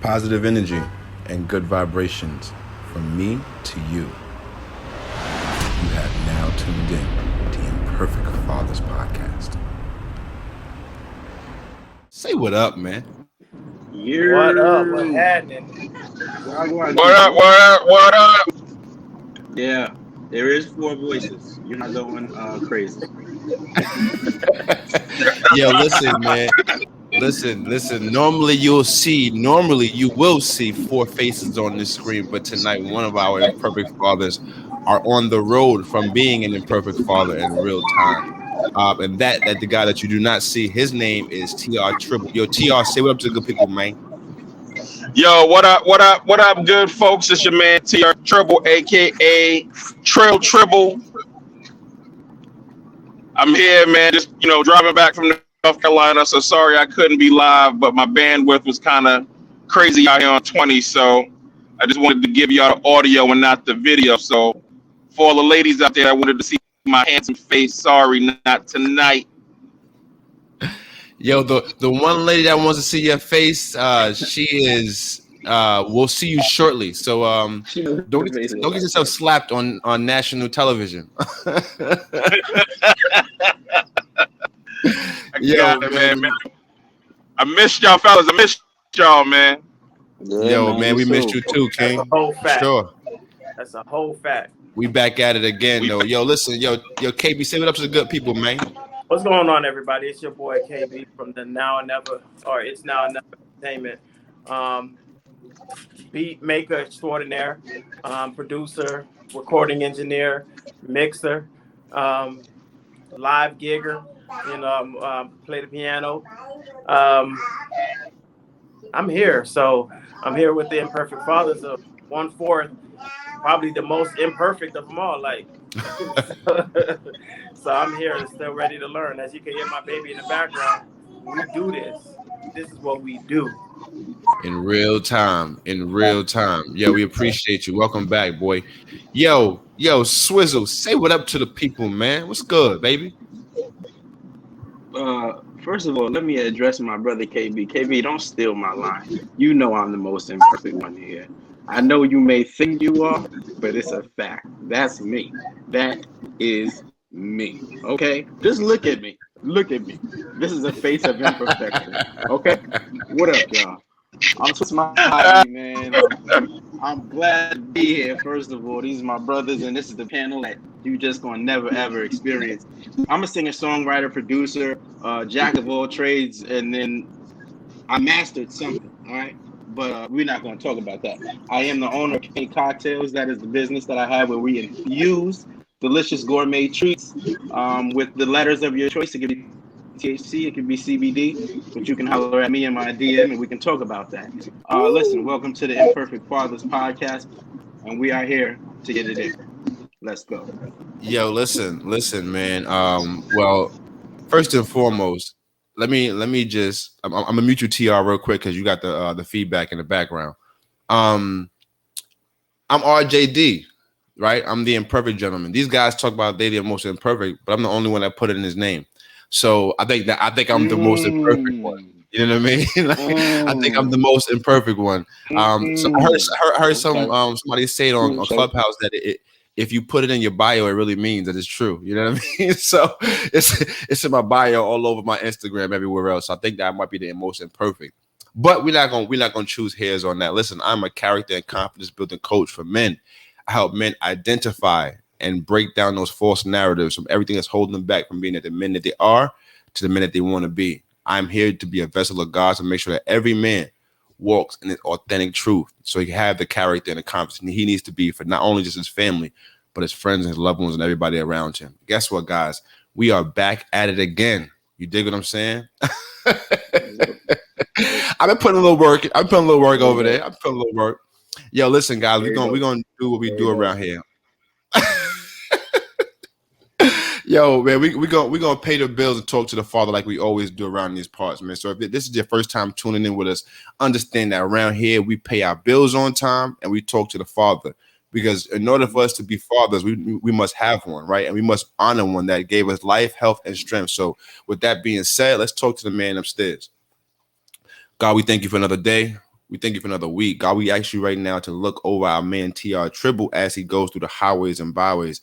Positive energy and good vibrations from me to you. You have now tuned in to the Imperfect Fathers Podcast. Say what up, man. What up? What happening? What up? Yeah, there is 4 voices. You're not going crazy. Yo, listen, man. Listen. Normally you will see 4 faces on this screen, but tonight one of our imperfect fathers are on the road from being an imperfect father in real time. And that the guy that you do not see, his name is TR Tribble. Yo, TR, say what up to the good people, man. Yo, what up, good folks? It's your man TR Tribble, aka Tribble. I'm here, man. Just driving back from North Carolina. So sorry I couldn't be live, but my bandwidth was kind of crazy out here on 20. So I just wanted to give y'all the audio and not the video. So for all the ladies out there, I wanted to see my handsome face. Sorry, not tonight. Yo, the one lady that wants to see your face, she is. We'll see you shortly. So don't get yourself slapped on national television. Yo, man. I missed y'all, fellas. I missed y'all, man. Yo, man, we missed you too, King. That's a whole fact. Sure. That's a whole fact. We back at it again, though. Yo, listen, yo, KB, say what up to the good people, man. What's going on, everybody? It's your boy KB from the Now and Never, or It's Now and Never Entertainment. Beat maker extraordinaire, producer, recording engineer, mixer, live gigger. Play the piano. I'm here, so I'm here with the Imperfect Fathers of 1/4, probably the most imperfect of them all. Like, so I'm here and still ready to learn. As you can hear my baby in the background, we do this. This is what we do. In real time. Yeah, we appreciate you. Welcome back, boy. Yo, Swizzle, say what up to the people, man. What's good, baby? First of all, let me address my brother KB. KB, don't steal my line. You know I'm the most imperfect one here. I know you may think you are, but it's a fact. That's me. That is me. Okay? Just look at me. Look at me. This is a face of imperfection. Okay? What up, y'all? I'm smiling, man. I'm glad to be here. First of all, these are my brothers, and this is the panel that you just gonna never ever experience. I'm a singer, songwriter, producer, jack of all trades, and then I mastered something. All right, but we're not gonna talk about that. I am the owner of K Cocktails. That is the business that I have where we infuse delicious gourmet treats with the letters of your choice. It could be THC, it could be CBD, but you can holler at me in my DM and we can talk about that. Listen, welcome to the Imperfect Fathers Podcast, and we are here to get it in. Let's go. Yo, listen, man. Well, first and foremost, let me just I'm gonna mute you, TR, real quick because you got the feedback in the background. I'm RJD, right? I'm the imperfect gentleman. These guys talk about they're the most imperfect, but I'm the only one that put it in his name. So I think I'm the most imperfect one. You know what I mean? I think I'm the most imperfect one. So I heard somebody say it on Clubhouse that if you put it in your bio, it really means that it's true. You know what I mean? So it's in my bio all over my Instagram, everywhere else. So I think that I might be the most imperfect. But we're not gonna choose hairs on that. Listen, I'm a character and confidence building coach for men. I help men identify and break down those false narratives from everything that's holding them back from being the men that they are to the men that they want to be. I'm here to be a vessel of God to make sure that every man walks in his authentic truth so he can have the character and the confidence he needs to be for not only just his family, but his friends and his loved ones and everybody around him. Guess what, guys? We are back at it again. You dig what I'm saying? I've been putting a little work. I'm putting a little work over there. I'm putting a little work. Yo, listen, guys, we're gonna do what we do around here. Yo, man, we gonna pay the bills and talk to the Father like we always do around these parts, man. So if this is your first time tuning in with us, understand that around here we pay our bills on time and we talk to the Father. Because in order for us to be fathers, we must have one, right? And we must honor one that gave us life, health, and strength. So with that being said, let's talk to the man upstairs. God, we thank you for another day. We thank you for another week. God, we ask you right now to look over our man TR Tribble as he goes through the highways and byways.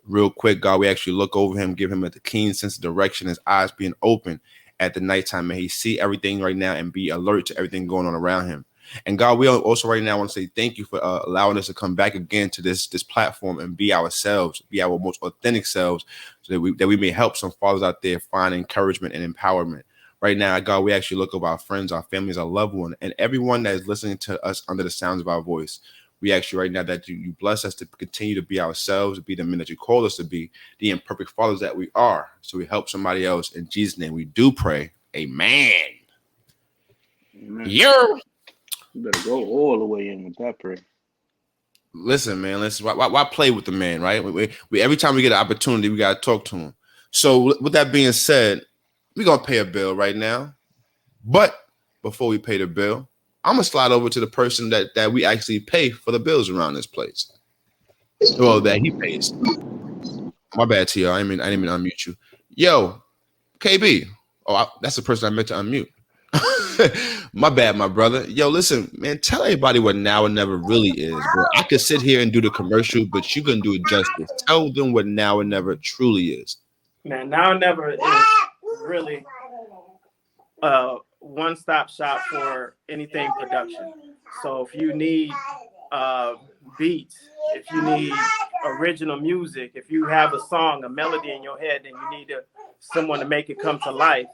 Real quick, God, we actually look over him, give him a keen sense of direction, his eyes being open at the nighttime. May he see everything right now and be alert to everything going on around him. And God, we also right now want to say thank you for allowing us to come back again to this platform and be ourselves, be our most authentic selves, so that we may help some fathers out there find encouragement and empowerment. Right now, God, we actually look over our friends, our families, our loved one, and everyone that is listening to us under the sounds of our voice. We ask you right now that you bless us to continue to be ourselves, to be the men that you call us to be, the imperfect fathers that we are. So we help somebody else. In Jesus' name, we do pray. Amen. Amen. Yeah. You better go all the way in with that prayer. Listen, man. Listen. Why play with the man, right? We every time we get an opportunity, we gotta talk to him. So with that being said, we're gonna pay a bill right now. But before we pay the bill, I'm gonna slide over to the person that we actually pay for the bills around this place. Well, that he pays. My bad, TR. I didn't mean to unmute you. Yo, KB. Oh, that's the person I meant to unmute. My bad, my brother. Yo, listen, man, tell everybody what Now and Never really is, bro. I could sit here and do the commercial, but you can do it justice. Tell them what Now and Never truly is. Man, Now and Never is really one-stop shop for anything production. So if you need beats, if you need original music, if you have a song, a melody in your head, and you need someone to make it come to life,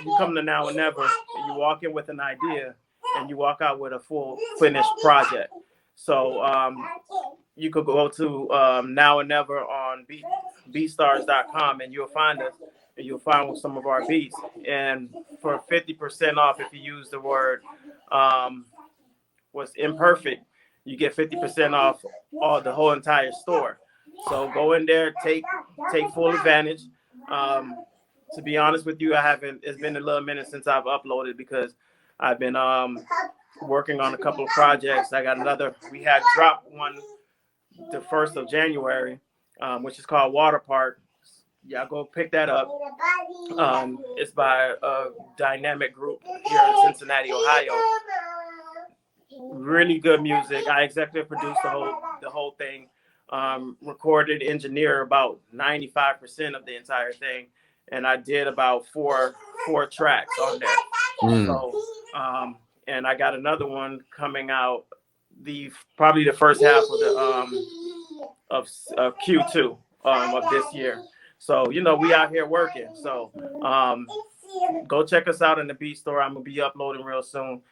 you come to Now and Never, and you walk in with an idea, and you walk out with a full finished project. So you could go to Now and Never on beatstars.com, and you'll find us. And you'll find some of our beats. And for 50% off, if you use the word what's imperfect, you get 50% off the whole entire store. So go in there, take full advantage. To be honest with you, it's been a little minute since I've uploaded because I've been working on a couple of projects. We had dropped one the 1st of January, which is called Water Park. Yeah, go pick that up. It's by a dynamic group here in Cincinnati, Ohio. Really good music. I executive produced the whole thing. Recorded, engineer about 95% of the entire thing, and I did about four tracks on there. So, and I got another one coming out probably the first half of Q2 of this year. So, we out here working. So go check us out in the Beat Store. I'm going to be uploading real soon.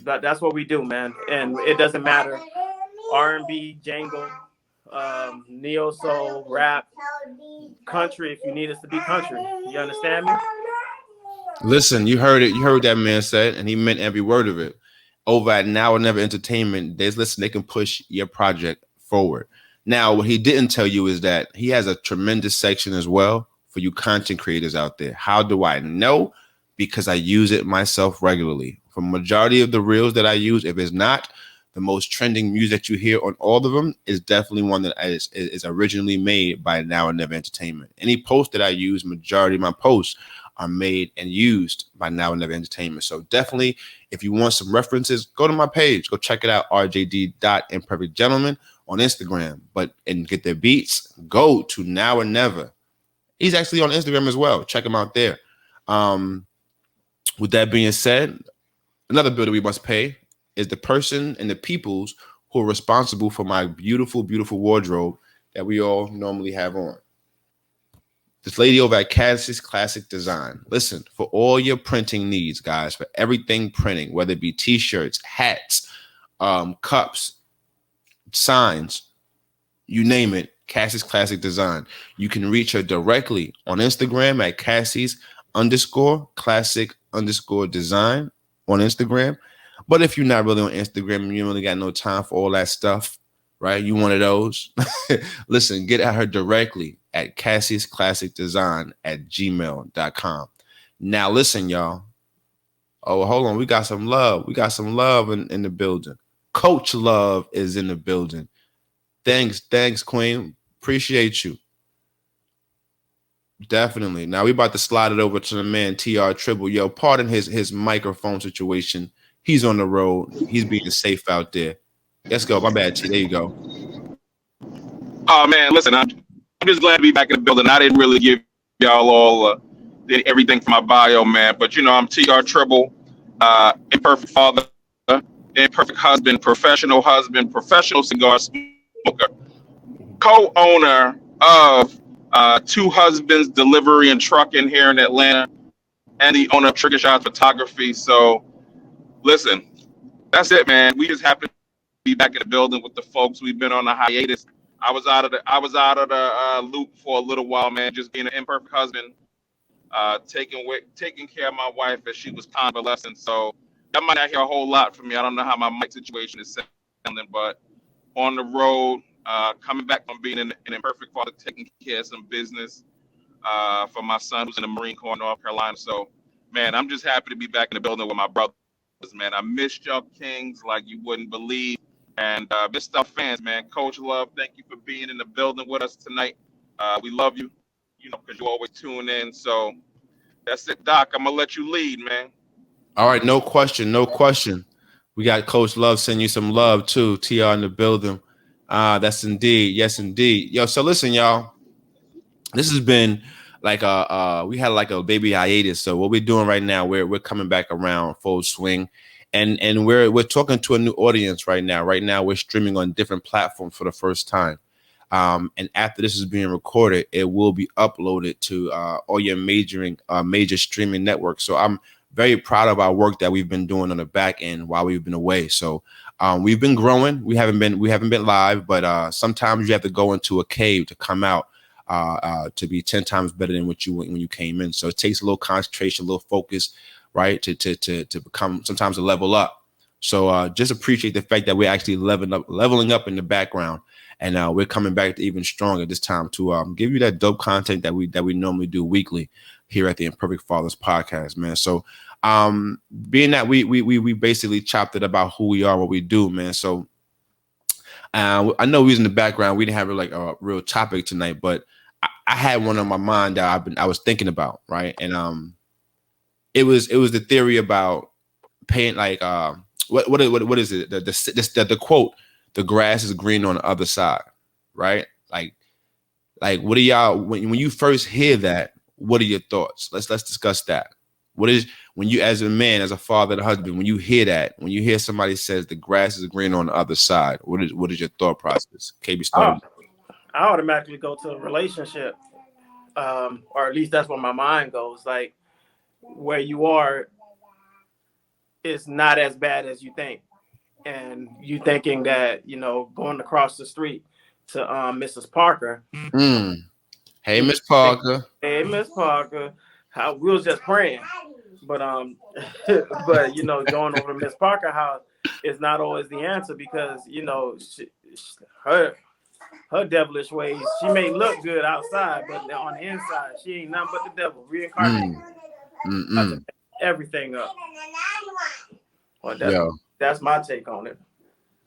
That's what we do, man. And it doesn't matter. R&B, jangle, neo soul, rap, country, if you need us to be country. You understand me? Listen, you heard it. You heard what that man said, and he meant every word of it. Over at Now and Never Entertainment, they can push your project forward. Now, what he didn't tell you is that he has a tremendous section as well for you content creators out there. How do I know? Because I use it myself regularly. For majority of the reels that I use, if it's not the most trending music that you hear on all of them, is definitely one that is originally made by Now and Never Entertainment. Any post that I use, majority of my posts are made and used by Now and Never Entertainment. So definitely, if you want some references, go to my page. Go check it out, rjd.imperfectgentleman on Instagram. And get their beats, go to Now and Never. He's actually on Instagram as well. Check him out there. With that being said, another bill that we must pay is the person and the peoples who are responsible for my beautiful, beautiful wardrobe that we all normally have on. This lady over at Cassie's Classic Design. Listen, for all your printing needs, guys, for everything printing, whether it be t-shirts, hats, cups, signs, you name it, Cassie's Classic Design. You can reach her directly on Instagram at Cassie's_classic_design on Instagram. But if you're not really on Instagram and you really got no time for all that stuff, right? You one of those. Listen, get at her directly at Cassie'sClassicDesign@gmail.com. Now listen, y'all. Oh, hold on. We got some love. We got some love in the building. Coach Love is in the building. Thanks, Queen. Appreciate you. Definitely. Now we about to slide it over to the man TR Triple. Yo, pardon his microphone situation. He's on the road. He's being safe out there. Let's go. My bad, T. There you go. Oh man, listen, I'm just glad to be back in the building. I didn't really give y'all all everything from my bio, man. But you know, I'm TR Triple, imperfect father, imperfect husband, professional cigar smoker, co-owner of Two Husbands Delivery and Trucking here in Atlanta, and the owner of Trigger Shots Photography. So, listen, that's it, man. We just happen to be back in the building with the folks. We've been on a hiatus. I was out of the loop for a little while, man. Just being an imperfect husband, taking care of my wife as she was convalescing. So that might not hear a whole lot from me. I don't know how my mic situation is sounding, but on the road, coming back from being an imperfect father, taking care of some business for my son who's in the Marine Corps in North Carolina. So, man, I'm just happy to be back in the building with my brothers, man. I missed y'all Kings like you wouldn't believe. And missed our fans, man. Coach Love, thank you for being in the building with us tonight. We love you, you know, because you always tune in. So that's it, Doc. I'm going to let you lead, man. All right, no question, no question. We got Coach Love sending you some love too. TR in the building. That's indeed, yes, indeed. Yo, so listen, y'all. This has been like we had like a baby hiatus. So what we're doing right now, we're coming back around full swing. And we're talking to a new audience right now. Right now, we're streaming on different platforms for the first time. And after this is being recorded, it will be uploaded to all your major streaming networks. So I'm very proud of our work that we've been doing on the back end while we've been away. So we've been growing. We haven't been live, but sometimes you have to go into a cave to come out to be 10 times better than what you when you came in. So it takes a little concentration, a little focus, right, to become sometimes a level up. So just appreciate the fact that we're actually leveling up in the background, and we're coming back to even stronger this time to give you that dope content that we normally do weekly here at the Imperfect Fathers podcast, man. So being that we basically chopped it about who we are, what we do, man. So I know we was in the background. We didn't have like a real topic tonight, but I had one on my mind that I was thinking about, right? And it was the theory about paying like what is it? The quote, the grass is green on the other side, right? Like what are y'all when you first hear that, what are your thoughts? Let's discuss that. What is when you as a man, as a father, and a husband, when you hear that, when you hear somebody says the grass is green on the other side, what is your thought process? KB started. I automatically go to a relationship. Or at least that's where my mind goes. Like where you are is not as bad as you think. And you thinking that, going across the street to Mrs. Parker. Hey, Miss Parker. Hey, Miss Parker. We was just praying. But but going over to Miss Parker house is not always the answer because her devilish ways. She may look good outside, but on the inside, she ain't nothing but the devil reincarnated. Everything up. Well, that's my take on it.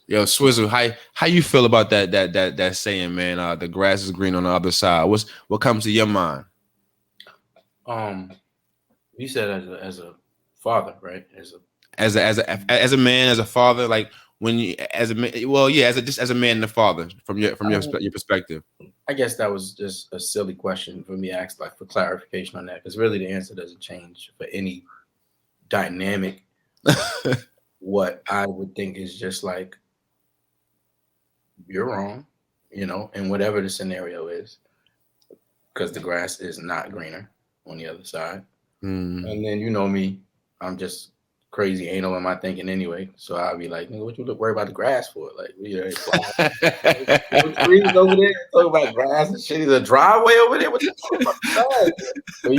Yo, Swizzle, how you feel about that saying, man? The grass is green on the other side. What comes to your mind? You said as a father, right? As a man, as a father, like when you as a man, well, yeah, as a man and a father from your perspective. I guess that was just a silly question for me to ask, like for clarification on that, because really the answer doesn't change for any dynamic. What I would think is just like you're wrong, and whatever the scenario is, because the grass is not greener on the other side. And then you know me, I'm just crazy anal in my thinking anyway. So I'll be like, nigga, what you worry about the grass for? Like, trees over there, talk about grass and shit. Is a driveway over there? What you talking about grass? So,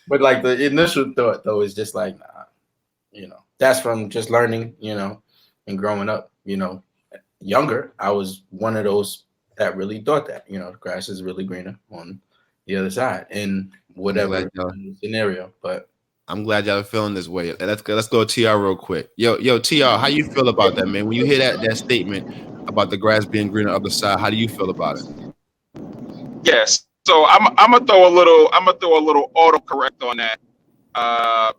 but like the initial thought though is just like, nah, that's from just learning, and growing up, younger. I was one of those that really thought that, the grass is really greener on the other side in whatever scenario. But I'm glad y'all are feeling this way. Let's go to TR real quick. Yo, TR, how you feel about that, man? When you hear that statement about the grass being greener on the other side, how do you feel about it? Yes. So I'm gonna throw a little autocorrect on that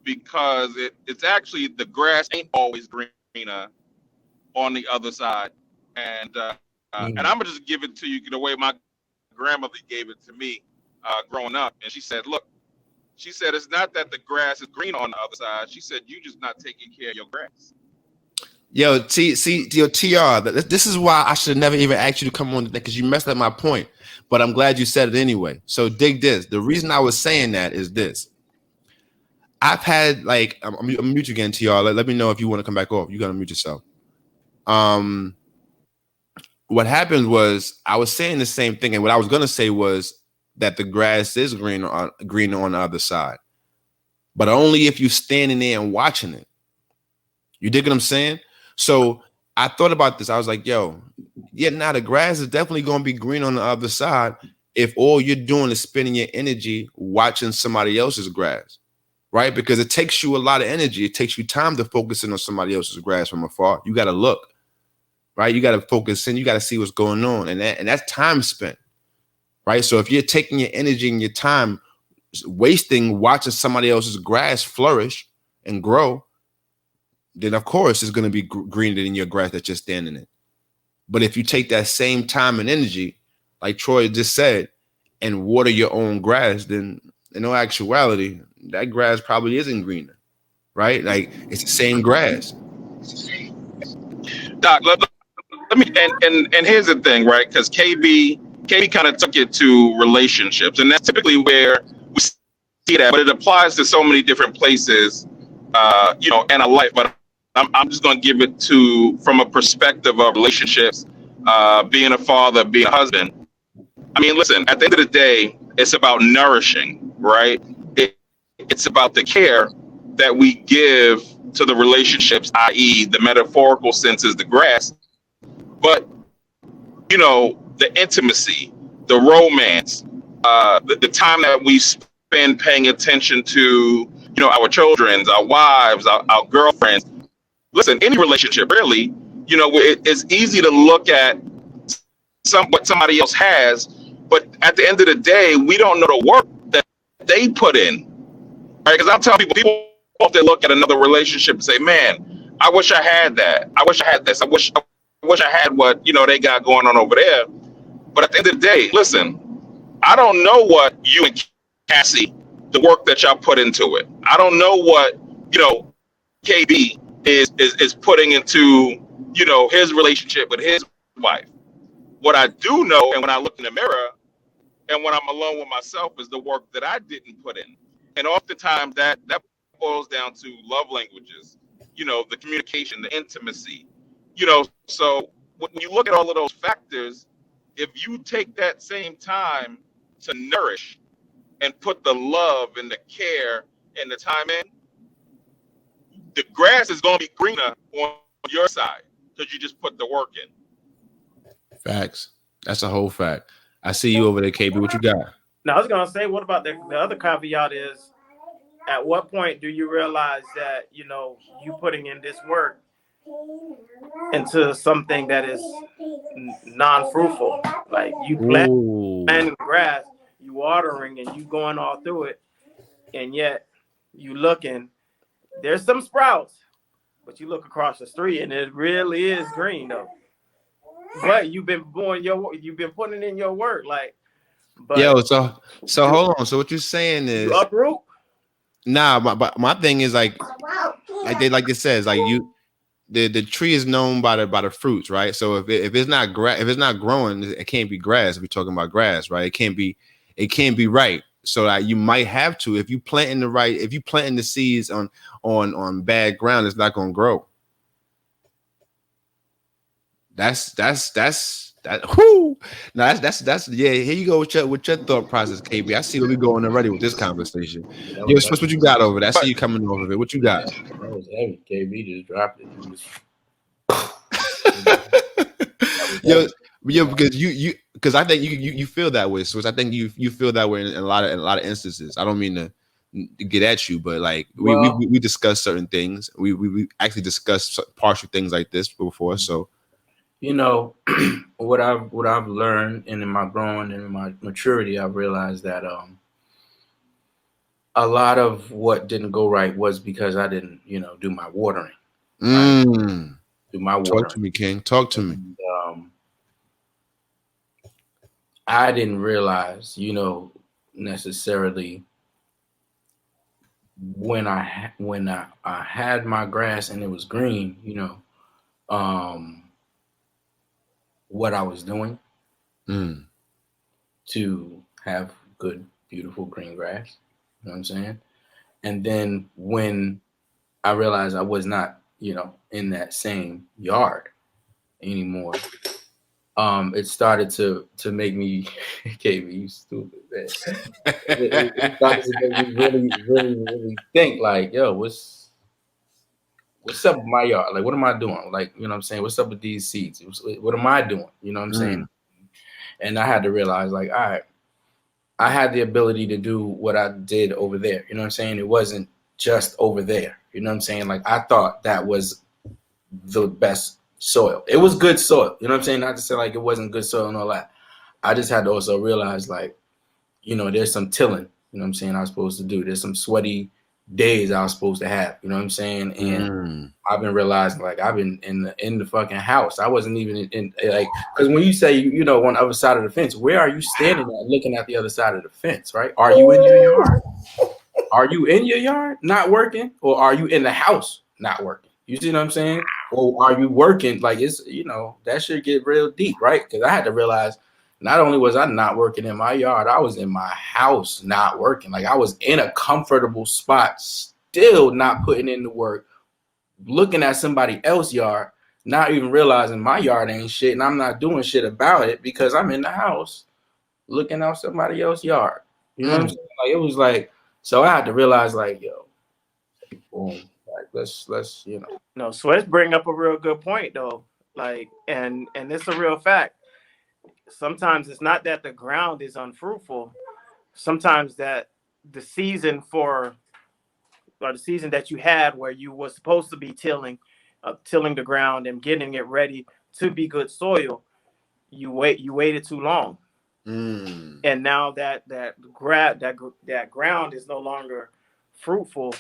because it's actually the grass ain't always greener on the other side, and I'm gonna just give it to you the way my grandmother gave it to me growing up, and she said, "Look, she said it's not that the grass is green on the other side. She said you just not taking care of your grass." Yo, TR, this is why I should never even ask you to come on because you messed up my point. But I'm glad you said it anyway. So dig this. The reason I was saying that is this. I've had like I'm mute you again, TR. Let me know if you want to come back off. You gotta mute yourself. What happened was I was saying the same thing, and what I was gonna say was that the grass is greener on the other side, but only if you're standing there and watching it. You dig what I'm saying? So I thought about this. I was like, yo, yeah, now the grass is definitely going to be green on the other side if all you're doing is spending your energy watching somebody else's grass, right? Because it takes you a lot of energy. It takes you time to focus in on somebody else's grass from afar. You got to look, right? You got to focus in. You got to see what's going on. And that's time spent, right? So if you're taking your energy and your time wasting watching somebody else's grass flourish and grow, then of course it's going to be greener than your grass that you're standing in. But if you take that same time and energy, like Troy just said, and water your own grass, then in all actuality, that grass probably isn't greener, right? Like it's the same grass. Doc, let me and here's the thing, right? Because KB kind of took it to relationships, and that's typically where we see that, but it applies to so many different places, in a life. But I'm just going to give it from a perspective of relationships, being a father, being a husband. I mean, listen, at the end of the day, it's about nourishing, right? It's about the care that we give to the relationships, i.e. the metaphorical sense is the grass, but, the intimacy, the romance, the time that we spend paying attention to, our children, our wives, our girlfriends. Listen, any relationship, really, it's easy to look at what somebody else has, but at the end of the day, we don't know the work that they put in, right? Because I'll tell people often look at another relationship and say, man, I wish I had that. I wish I had this. I wish I had what, they got going on over there. But at the end of the day, listen, I don't know what you and Cassie, the work that y'all put into it. I don't know what, KB is putting into, his relationship with his wife. What I do know, and when I look in the mirror and when I'm alone with myself, is the work that I didn't put in. And oftentimes that boils down to love languages, the communication, the intimacy, so when you look at all of those factors, if you take that same time to nourish and put the love and the care and the time in, the grass is going to be greener on your side because you just put the work in. Facts. That's a whole fact. I see you over there, KB. What you got? Now, I was going to say, what about the other caveat is, at what point do you realize that, you putting in this work into something that is non-fruitful? Like you planting grass, you watering, and you going all through it, and yet you looking, there's some sprouts, but you look across the street and it really is green though. But you've been putting in your work, like. But yo, so hold on. So what you're saying is you uproot? Nah, my thing is like they says like the tree is known by the fruits, right? So if it's not growing, it can't be grass. If we're talking about grass, right? It can't be right. So that you might have to, if you planting the seeds on bad ground, it's not gonna grow. That's whoo. No, that's yeah. Here you go with your thought process, KB. I see where we going already with this conversation. Yo, Swiss, what you got over there? I see you coming over it. What you got? That was heavy. KB just dropped it. Yo, because I think you feel that way, Swiss. I think you feel that way in a lot of instances. I don't mean to get at you, but like we discuss certain things. We actually discussed partial things like this before, so. You know, what I've learned and in my growing and in my maturity, I've realized that a lot of what didn't go right was because I didn't, do my watering, right? Mm. Do my Talk watering. to me, King. Talk to me. And I didn't realize, necessarily when I had my grass and it was green, um, what I was doing Mm. to have good, beautiful green grass. You know what I'm saying? And then when I realized I was not, in that same yard anymore, it started to make me, KB, you stupid man. It started to make me really, really, really think like, yo, what's up with my yard? Like, what am I doing? Like, you know what I'm saying? What's up with these seeds? What am I doing? You know what I'm saying? Mm. And I had to realize, like, all right, I had the ability to do what I did over there. You know what I'm saying? It wasn't just over there. You know what I'm saying? Like, I thought that was the best soil. It was good soil. You know what I'm saying? Not to say like it wasn't good soil and all that. I just had to also realize, like, there's some tilling, I was supposed to do. There's some sweaty days I was supposed to have, you know what I'm saying? And Mm. I've been realizing, like, I've been in the fucking house. I wasn't even in like, because when you say, on the other side of the fence, where are you standing at looking at the other side of the fence, right? Are you in your yard? Are you in your yard not working? Or are you in the house not working? You see what I'm saying? Or are you working? Like, it's, that should get real deep, right? Because I had to realize not only was I not working in my yard, I was in my house not working. Like, I was in a comfortable spot, still not putting in the work, looking at somebody else's yard, not even realizing my yard ain't shit, and I'm not doing shit about it because I'm in the house looking out somebody else's yard. You know what I'm Mm. saying? Like, it was like, so I had to realize, like, yo, boom, like, let's. No, Sweats bring up a real good point though. Like, and it's a real fact. Sometimes it's not that the ground is unfruitful. Sometimes that the season for or the season that you had where you were supposed to be tilling the ground and getting it ready to be good soil, you waited too long, Mm. and now that ground is no longer fruitful.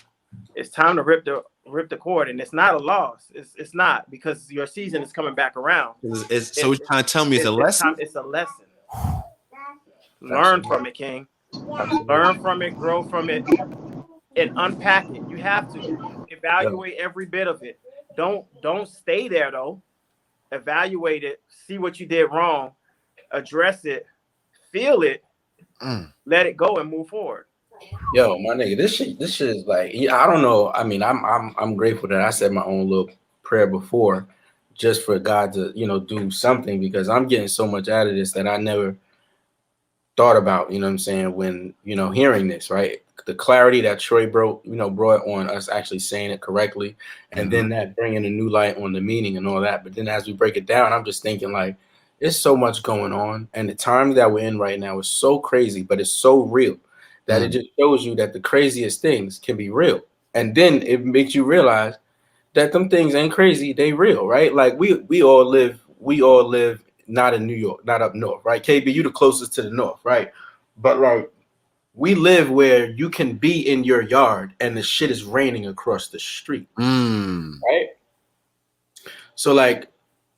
It's time to rip the cord, and it's not a loss. It's not, because your season is coming back around. So It's what you trying to tell me it's a it's time. lesson? It's a lesson. Learn Absolutely. from it, King. Absolutely. Learn from it, grow from it, and unpack it. You have to Yeah. evaluate every bit of it. Don't stay there though. Evaluate it, see what you did wrong, address it, feel it, Mm. let it go, and move forward. Yo, my nigga, this shit is like, yeah, I don't know. I mean, I'm grateful that I said my own little prayer before, just for God to, do something, because I'm getting so much out of this that I never thought about, what I'm saying, when, hearing this, right? The clarity that Troy brought on us actually saying it correctly, and Mm-hmm. then that bringing a new light on the meaning and all that. But then as we break it down, I'm just thinking, like, there's so much going on, and the time that we're in right now is so crazy, but it's so real that it Mm. just shows you that the craziest things can be real. And then it makes you realize that them things ain't crazy, they real, right? Like, we all live not in New York, not up north, right? KB, you the closest to the north, right? But like, we live where you can be in your yard and the shit is raining across the street, Mm. right? So like,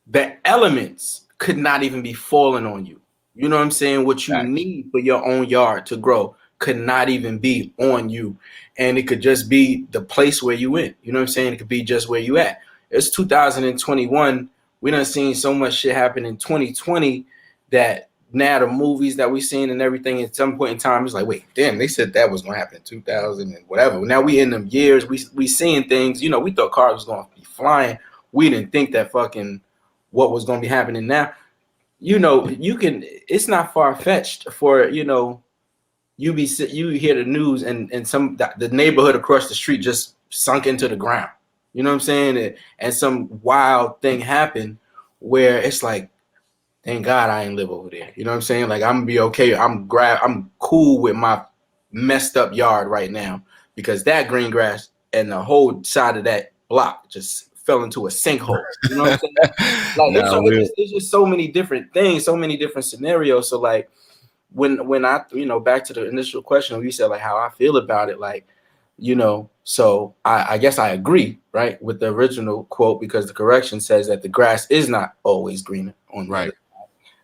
the elements could not even be falling on you. You know what I'm saying? What you Facts. need for your own yard to grow could not even be on you. And it could just be the place where you in. You know what I'm saying? It could be just where you at. It's 2021. We done seen so much shit happen in 2020 that now the movies that we seen and everything at some point in time is like, wait, damn, they said that was gonna happen in 2000 and whatever. Now we in them years, we seeing things, we thought cars was gonna be flying. We didn't think that fucking what was going to be happening now. It's not far-fetched for, you hear the news and the neighborhood across the street just sunk into the ground. You know what I'm saying? And some wild thing happened where it's like, thank God I ain't live over there. You know what I'm saying? Like, I'm gonna be okay. I'm cool with my messed up yard right now, because that green grass and the whole side of that block just fell into a sinkhole. You know what I'm saying? Like Nah, it's just so many different things, so many different scenarios. So like when I, you know, back to the initial question, when you said like how I feel about it, like, you know, so I guess I agree, right, with the original quote, because the correction says that the grass is not always greener on the other side.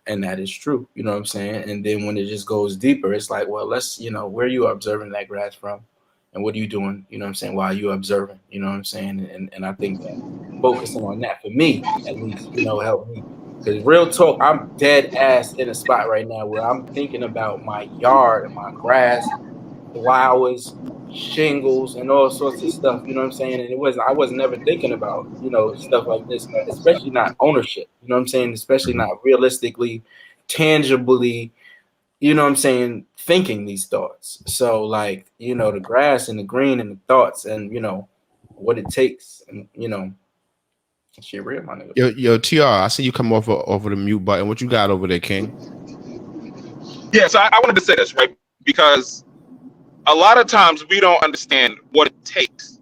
And that is true, you know what I'm saying? And then when it just goes deeper, it's like, well, let's, you know, where are you observing that grass from? And what are you doing, you know what I'm saying, while you observing, you know what I'm saying? And I think that focusing on that, for me, at least, you know, helped me. Because real talk, I'm dead ass in a spot right now where I'm thinking about my yard and my grass, flowers, shingles, and all sorts of stuff. You know what I'm saying? And I wasn't never thinking about, you know, stuff like this, especially not ownership. You know what I'm saying? Especially not realistically, tangibly, you know what I'm saying, thinking these thoughts. So like, you know, the grass and the green and the thoughts and, you know, what it takes, and, you know, shit real, my nigga. Yo, TR, I see you come over the mute button. What you got over there, King? Yeah, so I wanted to say this, right? Because a lot of times we don't understand what it takes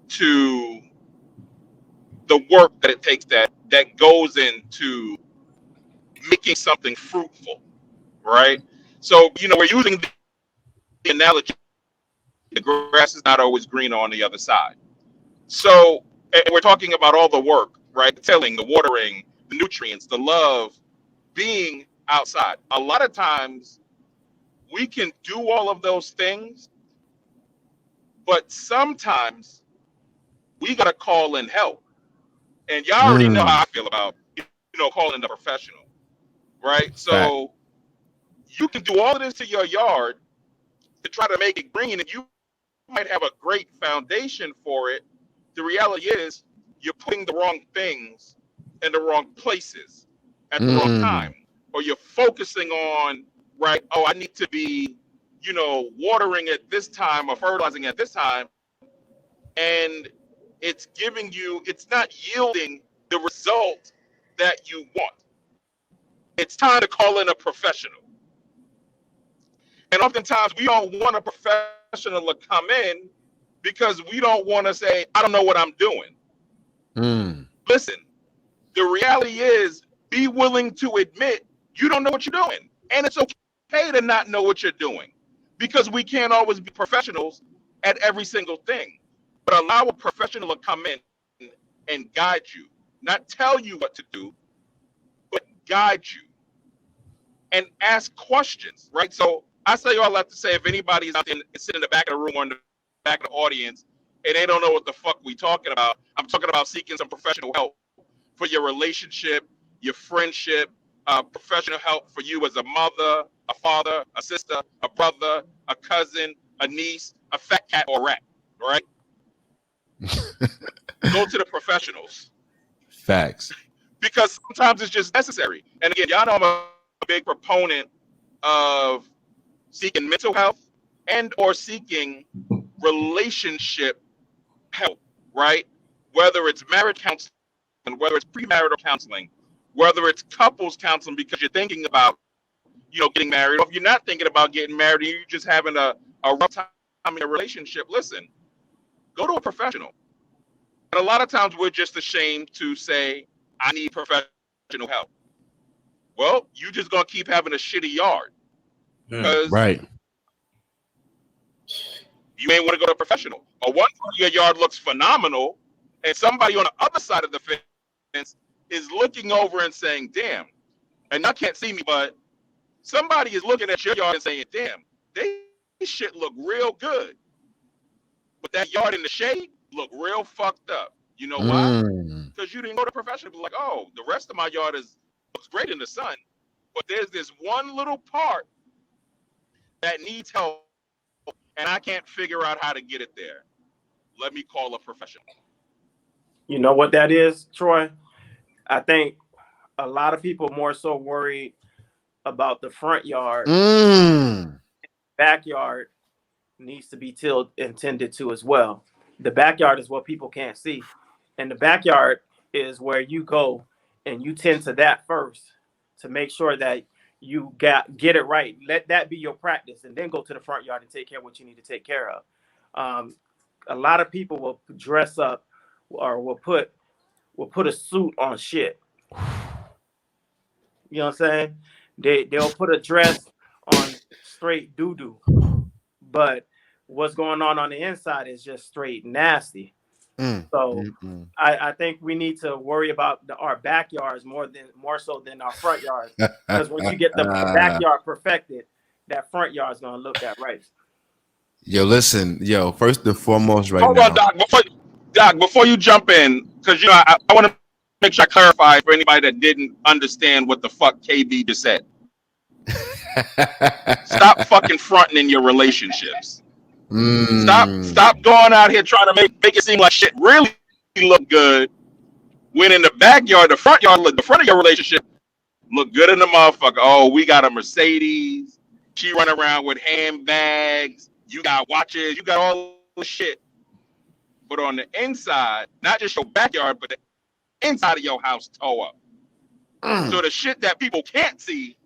to the work that it takes that goes into making something fruitful, right? So, you know, we're using the analogy, the grass is not always greener on the other side. So, and we're talking about all the work, right? The tilling, the watering, the nutrients, the love, being outside. A lot of times we can do all of those things, but sometimes we got to call in help. And y'all already know how I feel about, you know, calling a professional, right? Fact. So you can do all of this to your yard to try to make it green, and you might have a great foundation for it. The reality is you're putting the wrong things in the wrong places at the wrong time, or you're focusing on, right, oh, I need to be, you know, watering at this time or fertilizing at this time, and it's giving you, it's not yielding the result that you want. It's time to call in a professional. And oftentimes we don't want a professional to come in because we don't want to say, I don't know what I'm doing. Listen, the reality is, be willing to admit you don't know what you're doing. And it's okay to not know what you're doing, because we can't always be professionals at every single thing. But allow a professional to come in and guide you, not tell you what to do, but guide you and ask questions, right? So I say all that to say, if anybody's out there sitting in the back of the room or in the back of the audience and they don't know what the fuck we talking about, I'm talking about seeking some professional help for your relationship, your friendship, professional help for you as a mother, a father, a sister, a brother, a cousin, a niece, a fat cat or rat, right? Go to the professionals. Facts. Because sometimes it's just necessary. And again, y'all know I'm a big proponent of seeking mental health and or seeking relationship help, right? Whether it's marriage counseling, whether it's premarital counseling, whether it's couples counseling because you're thinking about, you know, getting married, or if you're not thinking about getting married and you're just having a rough time in a relationship, listen, go to a professional. And a lot of times we're just ashamed to say, I need professional help. Well, you just gonna keep having a shitty yard because right. you ain't want to go to a professional. Or one part of your yard looks phenomenal, and somebody on the other side of the fence is looking over and saying, damn, and y'all can't see me, but somebody is looking at your yard and saying, damn, they shit look real good. But that yard in the shade look real fucked up. You know why? Because you didn't go to professional. Like, oh, the rest of my yard looks great in the sun, but there's this one little part that needs help, and I can't figure out how to get it there. Let me call a professional. You know what that is, Troy? I think a lot of people more so worried about the front yard. Backyard needs to be tilled and tended to as well. The backyard is what people can't see. And the backyard is where you go and you tend to that first to make sure that you get it right. Let that be your practice, and then go to the front yard and take care of what you need to take care of. A lot of people will dress up or will put a suit on shit. You know what I'm saying? They'll put a dress on straight doo doo, but what's going on the inside is just straight nasty. So I think we need to worry about our backyards more so than our front yards. Because once you get the backyard perfected, that front yard is gonna look that right. Yo, listen, yo. First and foremost, right Hold now. on, Doc. Before you jump in, because I want to make sure I clarify for anybody that didn't understand what the fuck KB just said. Stop fucking fronting in your relationships. Stop going out here trying to make it seem like shit really look good. When in the backyard, the front of your relationship look good in the motherfucker. Oh, we got a Mercedes. She run around with handbags. You got watches. You got all the shit. But on the inside, not just your backyard, but the inside of your house toe up. So the shit that people can't see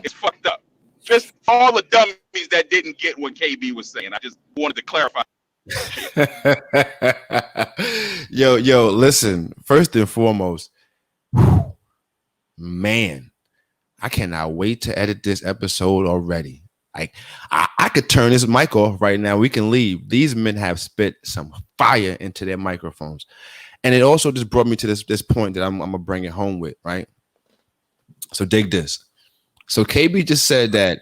is fucked up. Just all the dummies that didn't get what KB was saying. I just wanted to clarify. Yo, listen. First and foremost, man, I cannot wait to edit this episode already. Like, I could turn this mic off right now. We can leave. These men have spit some fire into their microphones. And it also just brought me to this point that I'm going to bring it home with, right? So dig this. So KB just said that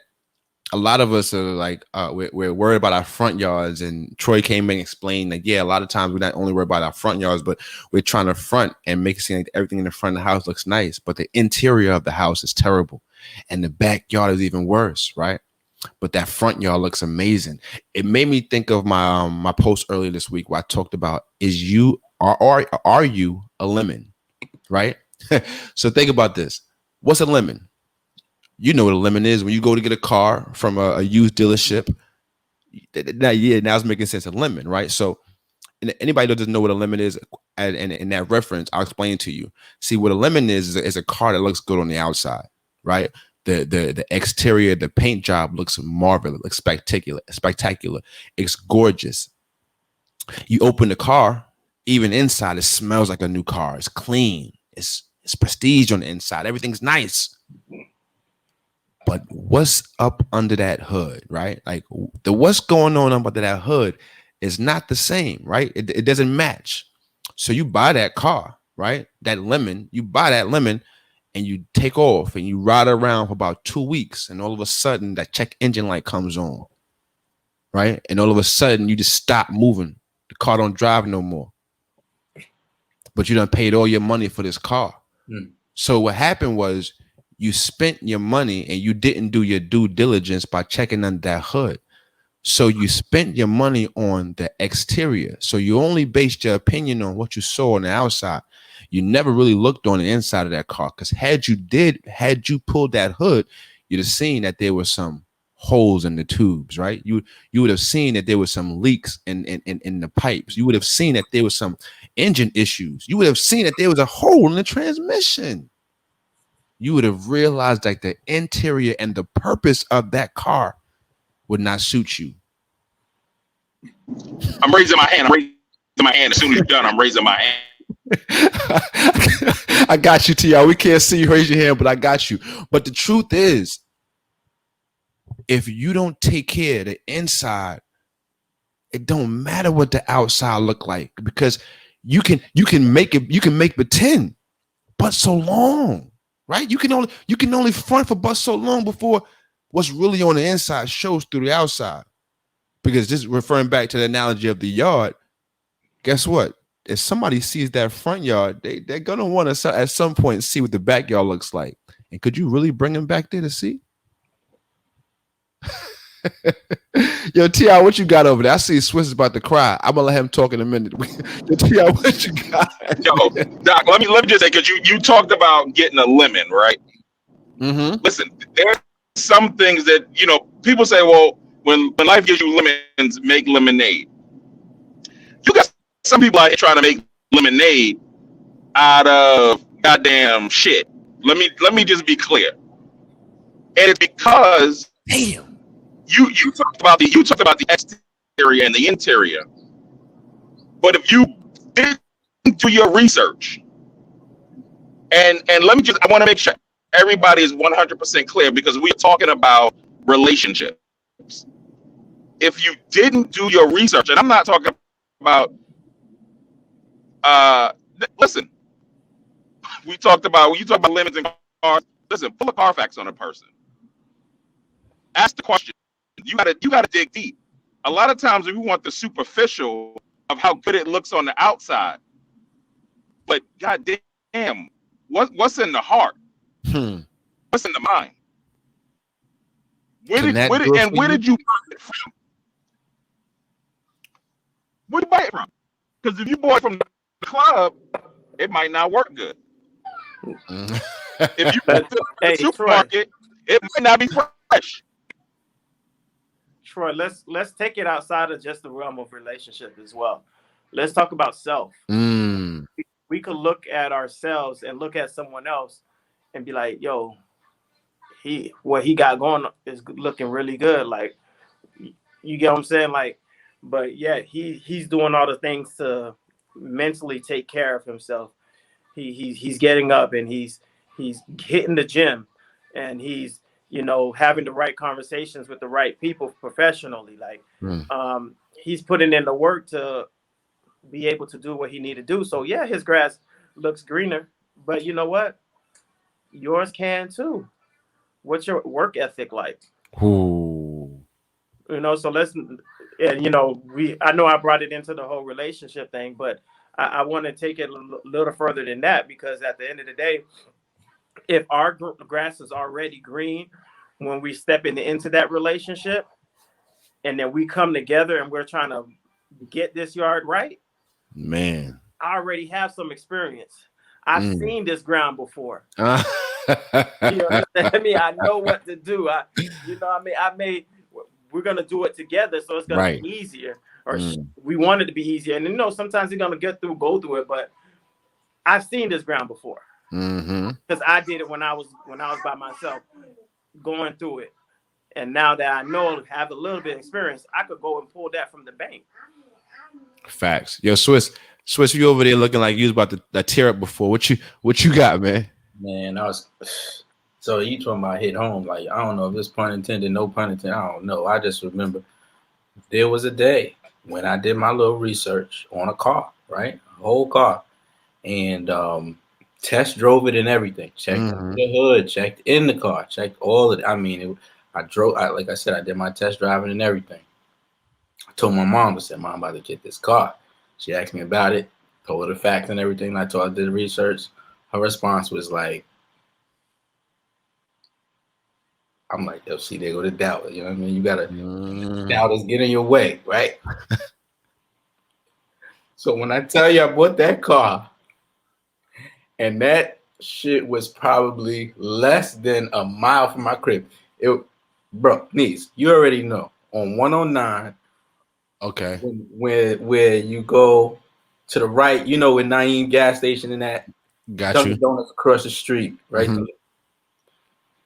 a lot of us are like, we're worried about our front yards. And Troy came in and explained that, yeah, a lot of times we're not only worried about our front yards, but we're trying to front and make it seem like everything in the front of the house looks nice. But the interior of the house is terrible. And the backyard is even worse, right? But that front yard looks amazing. It made me think of my my post earlier this week where I talked about are you a lemon, right? So think about this. What's a lemon? You know what a lemon is when you go to get a car from a used dealership. Now it's making sense. A lemon, right? So anybody that doesn't know what a lemon is, and in that reference, I'll explain it to you. See, what a lemon is a car that looks good on the outside, right? The exterior, the paint job looks marvelous, looks spectacular. It's gorgeous. You open the car, even inside, it smells like a new car. It's clean. It's prestige on the inside. Everything's nice. But what's up under that hood, right? Like what's going on under that hood is not the same, right? It doesn't match. So you buy that car, right? That lemon, you buy that lemon and you take off and you ride around for about 2 weeks. And all of a sudden that check engine light comes on, right? And all of a sudden you just stop moving. The car don't drive no more. But you done paid all your money for this car. So what happened was you spent your money and you didn't do your due diligence by checking under that hood. So you spent your money on the exterior. So you only based your opinion on what you saw on the outside. You never really looked on the inside of that car, because had you pulled that hood, you'd have seen that there were some holes in the tubes, right? You would have seen that there were some leaks in the pipes. You would have seen that there was some engine issues. You would have seen that there was a hole in the transmission. You would have realized that the interior and the purpose of that car would not suit you. I'm raising my hand. As soon as you're done, I'm raising my hand. I got you, T.I. We can't see you raise your hand, but I got you. But the truth is, if you don't take care of the inside, it don't matter what the outside look like, because you can make pretend, but so long, right? You can only front for but so long before what's really on the inside shows through the outside. Because just referring back to the analogy of the yard, guess what? If somebody sees that front yard, they're gonna want to at some point see what the backyard looks like. And could you really bring them back there to see? Yo, T.I., what you got over there? I see Swiss is about to cry. I'm gonna let him talk in a minute. Yo, T.I., what you got? Yo, Doc, let me just say, because you talked about getting a lemon, right? Mm-hmm. Listen, there are some things that, people say, well, when life gives you lemons, make lemonade. You got some people out here trying to make lemonade out of goddamn shit. Let me just be clear. And it's because you talked about the exterior and the interior. But if you didn't do your research, and let me just, I want to make sure everybody is 100% clear because we are talking about relationships. If you didn't do your research, and I'm not talking about, listen, you talk about limits and cars. Listen, pull a Carfax on a person. Ask the question. You gotta dig deep. A lot of times we want the superficial of how good it looks on the outside, but god damn, what's in the heart? What's in the mind? Where did you buy it from? Where did you buy it from? Because if you bought it from the club, it might not work good. If you bought it from the supermarket, it might not be fresh. Troy, let's take it outside of just the realm of relationship as well. Let's talk about self. We could look at ourselves and look at someone else and be like, yo, what he got going is looking really good. Like, you get what I'm saying? Like, but yeah, he's doing all the things to mentally take care of himself. He's getting up and he's hitting the gym and he's, you know, having the right conversations with the right people professionally. Like, he's putting in the work to be able to do what he need to do. So yeah, his grass looks greener, but you know what? Yours can too. What's your work ethic like? Ooh. You know, so let's, and you know, I know I brought it into the whole relationship thing, but I want to take it a little further than that, because at the end of the day, if our grass is already green when we step into that relationship, and then we come together and we're trying to get this yard right, man, I already have some experience. I've seen this ground before. You understand me? I know what to do. We're gonna do it together, so it's gonna be easier. Or we want it to be easier. And you know, sometimes you're gonna go through it, but I've seen this ground before. Because I did it when I was by myself, going through it. And now that I know, have a little bit of experience, I could go and pull that from the bank. Facts. Yo, Swiss, you over there looking like you was about to tear up before. What you got, man? Man, so you talking about hit home. Like, I don't know if it's pun intended, no pun intended. I don't know. I just remember there was a day when I did my little research on a car, right? A whole car. And test drove it and everything. Checked the hood, checked in the car, checked all of it. I mean, like I said, I did my test driving and everything. I told my mom, I said, Mom, I'm about to get this car. She asked me about it, told her the facts and everything. And I told her I did the research. Her response was like, I'm like, yo, see, there go the doubt. You know what I mean? You gotta doubters get in your way, right? So when I tell you I bought that car, and shit was probably less than a mile from my crib. Bro, niece, you already know. On 109, okay, where you go to the right, you know, with Naeem gas station and that. Got Dunkin' you. Donuts across the street, right there.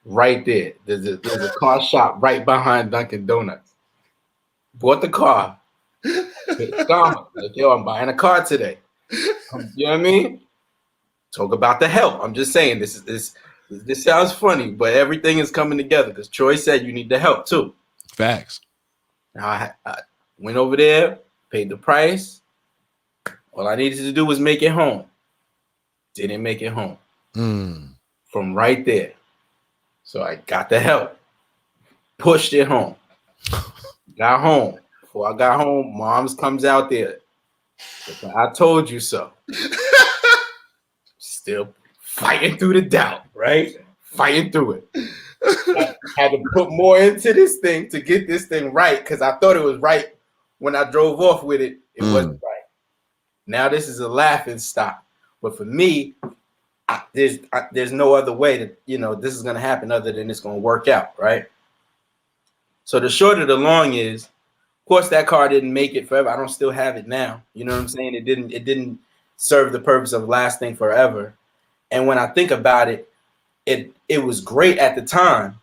Right there. There's a car shop right behind Dunkin' Donuts. Bought the car. Like, yo, I'm buying a car today. You know what I mean? Talk about the help. I'm just saying this sounds funny, but everything is coming together because Troy said you need the help too. Facts. Now I went over there, paid the price. All I needed to do was make it home. Didn't make it home. From right there. So I got the help. Pushed it home. Got home. Before I got home, Mom's comes out there. I told you so. Still fighting through the doubt, right? Fighting through it. I had to put more into this thing to get this thing right because I thought it was right when I drove off with it. It wasn't right. Now this is a laughing stock. But for me, there's no other way that, you know, this is going to happen other than it's going to work out, right? So the short of the long is, of course, that car didn't make it forever. I don't still have it now. You know what I'm saying? It didn't serve the purpose of lasting forever. And when I think about it, it was great at the time.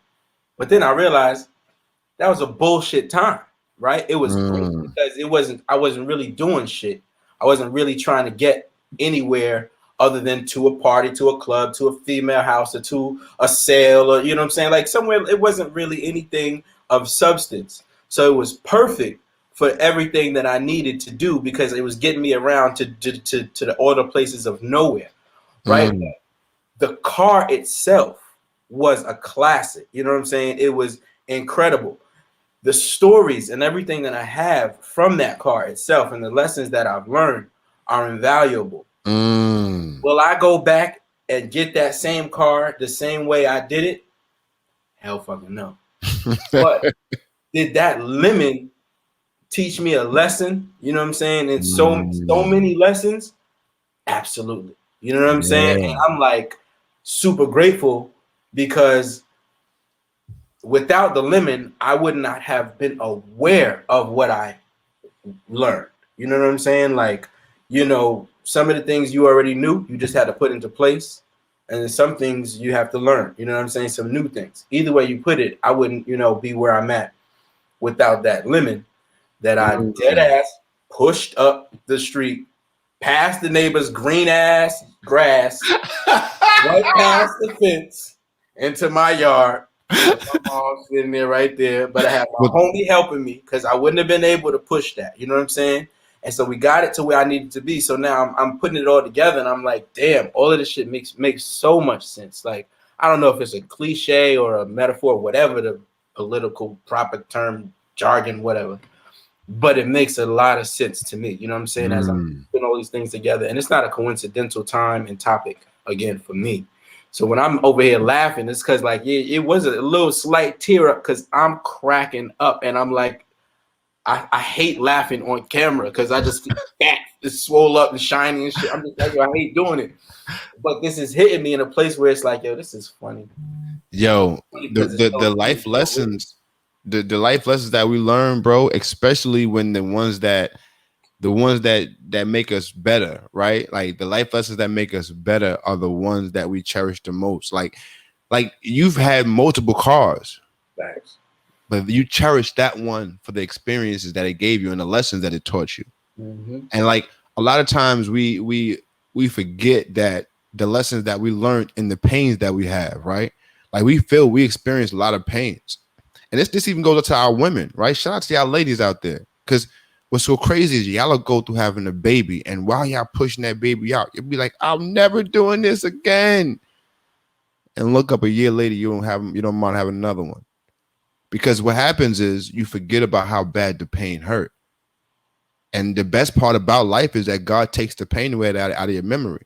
But then I realized that was a bullshit time, right? It was great because I wasn't really doing shit. I wasn't really trying to get anywhere other than to a party, to a club, to a female house, or to a sale, or you know what I'm saying? Like somewhere, it wasn't really anything of substance. So it was perfect for everything that I needed to do because it was getting me around to the all the places of nowhere, right? The car itself was a classic. You know what I'm saying? It was incredible. The stories and everything that I have from that car itself and the lessons that I've learned are invaluable. Will I go back and get that same car the same way I did it? Hell fucking no. But did that lemon teach me a lesson? You know what I'm saying? And so many lessons. Absolutely. You know what I'm saying? And I'm like super grateful because without the lemon, I would not have been aware of what I learned. You know what I'm saying? Like, you know, some of the things you already knew, you just had to put into place. And then some things you have to learn. You know what I'm saying? Some new things. Either way you put it, I wouldn't, you know, be where I'm at without that lemon that I dead ass pushed up the street, past the neighbor's green ass grass, right past the fence, into my yard. My mom sitting there right there, but I have my homie helping me because I wouldn't have been able to push that. You know what I'm saying? And so we got it to where I needed to be. So now I'm putting it all together, and I'm like, damn, all of this shit makes so much sense. Like, I don't know if it's a cliche or a metaphor, whatever the political proper term, jargon, whatever, but it makes a lot of sense to me. You know what I'm saying? As I'm putting all these things together, and it's not a coincidental time and topic again for me. So when I'm over here laughing, it's because like it was a little slight tear up because I'm cracking up, and I'm like, I hate laughing on camera because I just fat, it's swole up and shiny and shit. I'm just like, yo, I hate doing it, but this is hitting me in a place where it's like, yo, this is funny. Yo, the life lessons, the life lessons that we learn, bro, especially when the ones that make us better, right? Like the life lessons that make us better are the ones that we cherish the most. Like you've had multiple cars. Thanks. But you cherish that one for the experiences that it gave you and the lessons that it taught you. And like a lot of times we forget that the lessons that we learned and the pains that we have, right? Like we experience a lot of pains. And this even goes up to our women, right? Shout out to y'all ladies out there. Because what's so crazy is y'all go through having a baby, and while y'all pushing that baby out, you'll be like, I'm never doing this again. And look up a year later, you don't mind having another one. Because what happens is you forget about how bad the pain hurt. And the best part about life is that God takes the pain away out of your memory.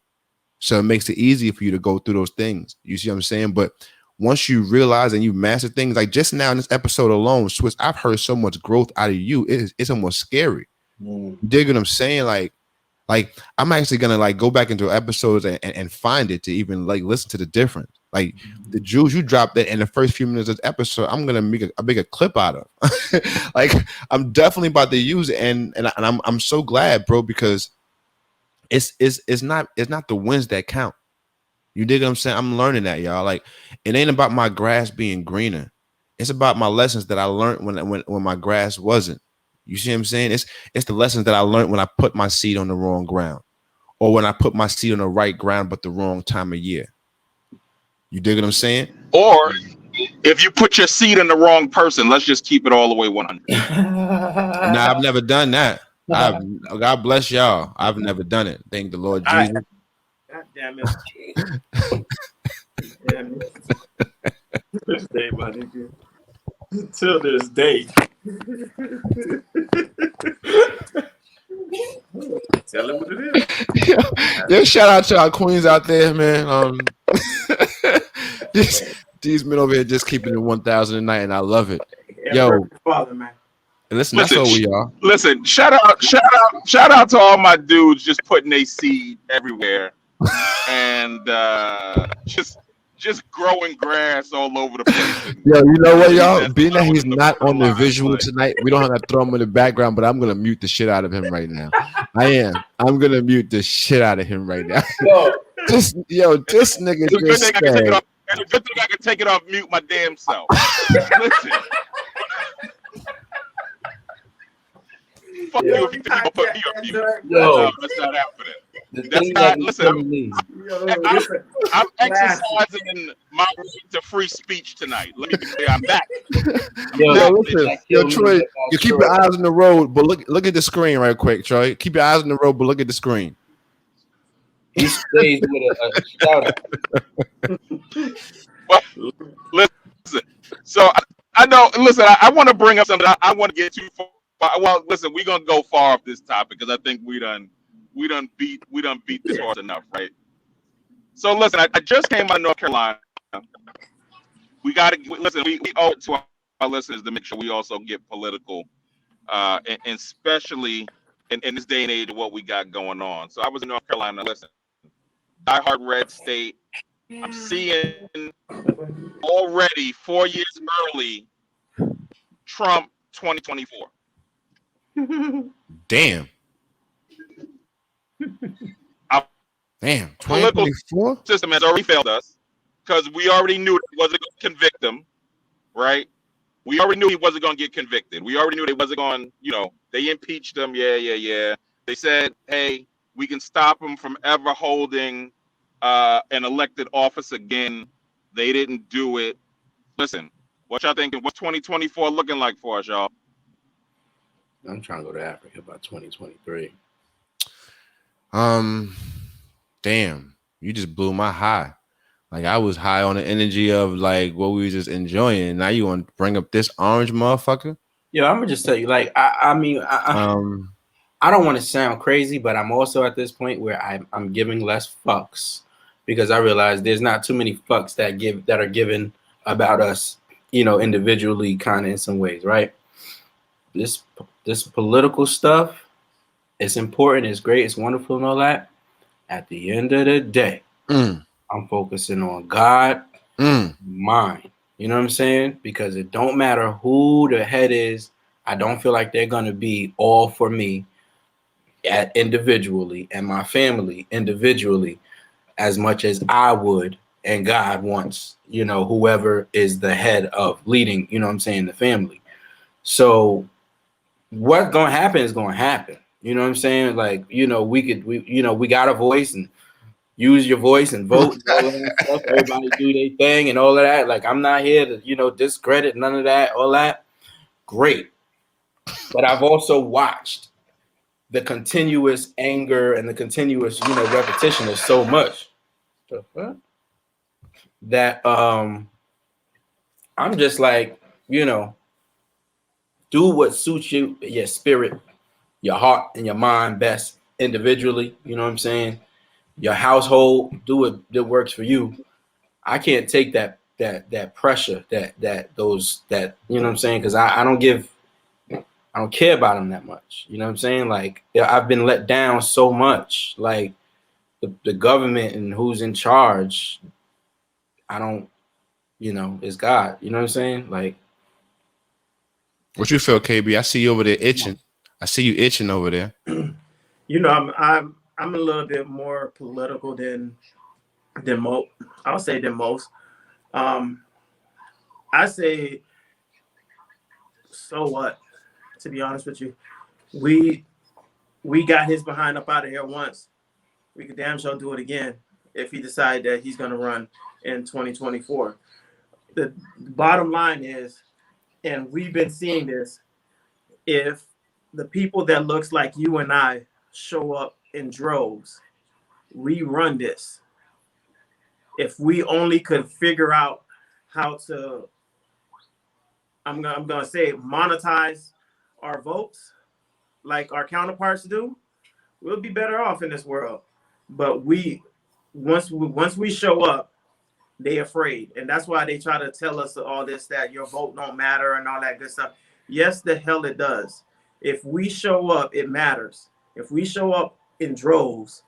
So it makes it easy for you to go through those things. You see what I'm saying? But once you realize and you master things, like just now in this episode alone, Swiss, I've heard so much growth out of you. It's almost scary. You dig what I'm saying? Like I'm actually gonna like go back into episodes and find it to even like listen to the difference. Like the jewels you dropped that in the first few minutes of the episode, I'm gonna make a clip out of. Like I'm definitely about to use it, and I'm so glad, bro, because it's not the wins that count. You dig what I'm saying? I'm learning that, y'all. Like it ain't about my grass being greener. It's about my lessons that I learned when my grass wasn't. You see what I'm saying? It's the lessons that I learned when I put my seed on the wrong ground, or when I put my seed on the right ground but the wrong time of year. You dig what I'm saying? Or if you put your seed in the wrong person, let's just keep it all the way 100. Nah, I've never done that. God bless y'all. I've never done it. Thank the Lord Jesus. God damn it. Damn it. This day, my nigga. Till this day. Tell him what it is. Yo, shout out to our queens out there, man. These men over here just keeping it 1,000 a night, and I love it. Yo, father, man. Listen, that's all we are. Listen, shout out to all my dudes just putting their seed everywhere, and just growing grass all over the place. Yo, you know what, y'all? Being that he's not on the visual tonight, we don't have to throw him in the background, but I'm gonna mute the shit out of him right now. I am. I'm gonna mute the shit out of him right now. This nigga just said. Good thing I can take it off mute my damn self. Listen. fuck Yo, you if you think you gonna put me on mute. Yo, No, that's not happening. the That's thing that not. was Listen, killing me. Yo, this is I'm classic. exercising my right to free speech tonight. Let me be clear. I'm back. I'm Yo, Yo, back, listen, bitch. yo, killed me Troy, about you keep Troy. your eyes on the road, but look at the screen right quick, Troy. Keep your eyes on the road, but look at the screen. He stays with a shout out. Well, listen. So I know. Listen, I want to bring up something. I want to get too far. Well, listen, we're gonna go far off this topic because I think we done beat this Yeah. horse enough, right? So listen, I just came out of North Carolina. We got to listen. We owe it to our listeners to make sure we also get political, and especially in this day and age of what we got going on. So I was in North Carolina. Listen, diehard red state. I'm seeing already 4 years early Trump 2024. Damn. Our Damn. political 2024? system has already failed us because we already knew it wasn't going to convict him, right? We already knew he wasn't going to get convicted. We already knew they wasn't going, they impeached him. Yeah. They said, hey, we can stop him from ever holding an elected office again. They didn't do it. Listen, what y'all thinking? What's 2024 looking like for us, y'all? I'm trying to go to Africa by 2023. Damn. You just blew my high. Like I was high on the energy of like what we were just enjoying. Now you want to bring up this orange motherfucker? Yo, I'm gonna just tell you, like, I mean, I don't want to sound crazy, but I'm also at this point where I'm giving less fucks because I realize there's not too many fucks that are given about us, individually, kind of in some ways, right? This political stuff, it's important, it's great, it's wonderful, and all that. At the end of the day, I'm focusing on God, mine. You know what I'm saying? Because it don't matter who the head is. I don't feel like they're gonna be all for me individually and my family individually as much as I would and God wants, whoever is the head of leading, you know what I'm saying, the family. So what's gonna happen is gonna happen. You know what I'm saying? Like, we got a voice and use your voice and vote and all that stuff. Everybody do their thing and all of that. Like, I'm not here to, discredit none of that, all that. Great. But I've also watched the continuous anger and the continuous, repetition of so much that I'm just like, do what suits you, your spirit, your heart, and your mind best individually. You know what I'm saying? Your household, do what that works for you. I can't take that pressure that you know what I'm saying, because I don't care about them that much. You know what I'm saying? Like, I've been let down so much. Like the government and who's in charge, I don't, it's God. You know what I'm saying? Like, what you feel, KB? I see you over there itching. I see you itching over there. I'm a little bit more political than most. I'll say than most. I say, so what? To be honest with you, we got his behind up out of here once. We could damn sure do it again if he decides that he's going to run in 2024. The bottom line is, and we've been seeing this, if the people that looks like you and I show up in droves, we run this. If we only could figure out how to, I'm gonna say, monetize our votes like our counterparts do, we'll be better off in this world. But once we show up, they afraid, and that's why they try to tell us all this, that your vote don't matter and all that good stuff. Yes, the hell it does. If we show up, it matters. If we show up in droves,